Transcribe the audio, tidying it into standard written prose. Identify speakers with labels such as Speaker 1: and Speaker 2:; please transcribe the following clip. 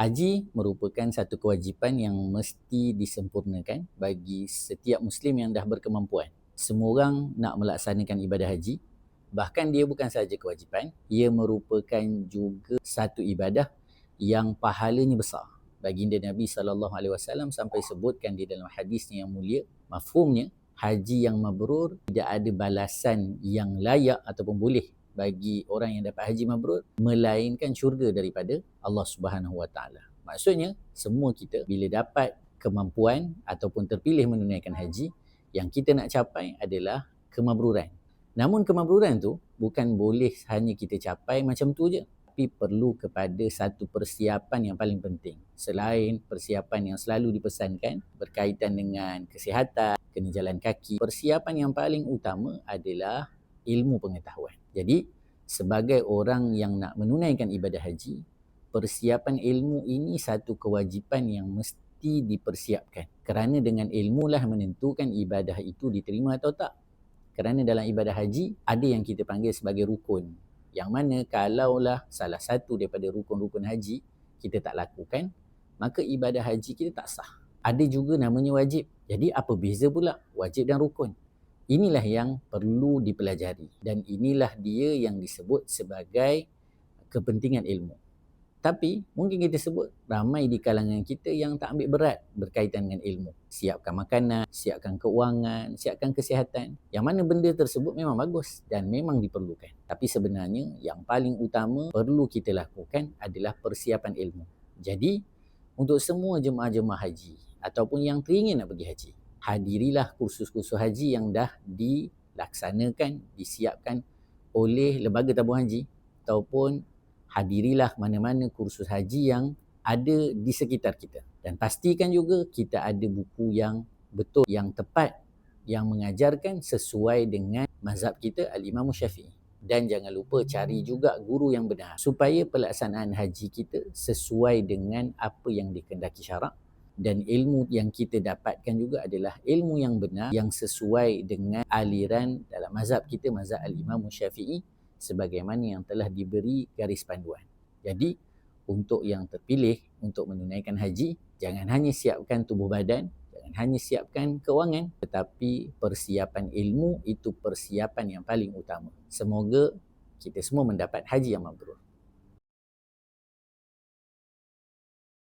Speaker 1: Haji merupakan satu kewajipan yang mesti disempurnakan bagi setiap Muslim yang dah berkemampuan. Semua orang nak melaksanakan ibadah haji, bahkan dia bukan sahaja kewajipan, ia merupakan juga satu ibadah yang pahalanya besar. Baginda Nabi SAW sampai sebutkan di dalam hadisnya yang mulia, mafhumnya, haji yang mabrur tidak ada balasan yang layak ataupun boleh bagi orang yang dapat haji mabrur melainkan syurga daripada Allah Subhanahu Wa Taala. Maksudnya semua kita bila dapat kemampuan ataupun terpilih menunaikan haji, yang kita nak capai adalah kemabruran. Namun kemabruran tu bukan boleh hanya kita capai macam tu je, tapi perlu kepada satu persiapan yang paling penting. Selain persiapan yang selalu dipesankan berkaitan dengan kesihatan, kena jalan kaki, persiapan yang paling utama adalah ilmu pengetahuan. Jadi, sebagai orang yang nak menunaikan ibadah haji, persiapan ilmu ini satu kewajipan yang mesti dipersiapkan. Kerana dengan ilmulah menentukan ibadah itu diterima atau tak. Kerana dalam ibadah haji, ada yang kita panggil sebagai rukun. Yang mana kalaulah salah satu daripada rukun-rukun haji kita tak lakukan, maka ibadah haji kita tak sah. Ada juga namanya wajib. Jadi apa beza pula wajib dan rukun? Inilah yang perlu dipelajari dan inilah dia yang disebut sebagai kepentingan ilmu. Tapi mungkin kita sebut ramai di kalangan kita yang tak ambil berat berkaitan dengan ilmu. Siapkan makanan, siapkan keuangan, siapkan kesihatan. Yang mana benda tersebut memang bagus dan memang diperlukan. Tapi sebenarnya yang paling utama perlu kita lakukan adalah persiapan ilmu. Jadi untuk semua jemaah-jemaah haji ataupun yang teringin nak pergi haji, hadirilah kursus-kursus haji yang dah dilaksanakan, disiapkan oleh lembaga tabung haji ataupun hadirilah mana-mana kursus haji yang ada di sekitar kita. Dan pastikan juga kita ada buku yang betul, yang tepat, yang mengajarkan sesuai dengan mazhab kita Al-Imam Syafi'i. Dan jangan lupa cari juga guru yang benar supaya pelaksanaan haji kita sesuai dengan apa yang dikehendaki syarak. Dan ilmu yang kita dapatkan juga adalah ilmu yang benar, yang sesuai dengan aliran dalam mazhab kita, mazhab Al-Imam Syafi'i, sebagaimana yang telah diberi garis panduan. Jadi, untuk yang terpilih untuk menunaikan haji, jangan hanya siapkan tubuh badan, jangan hanya siapkan keuangan, tetapi persiapan ilmu itu persiapan yang paling utama. Semoga kita semua mendapat haji yang mabrur.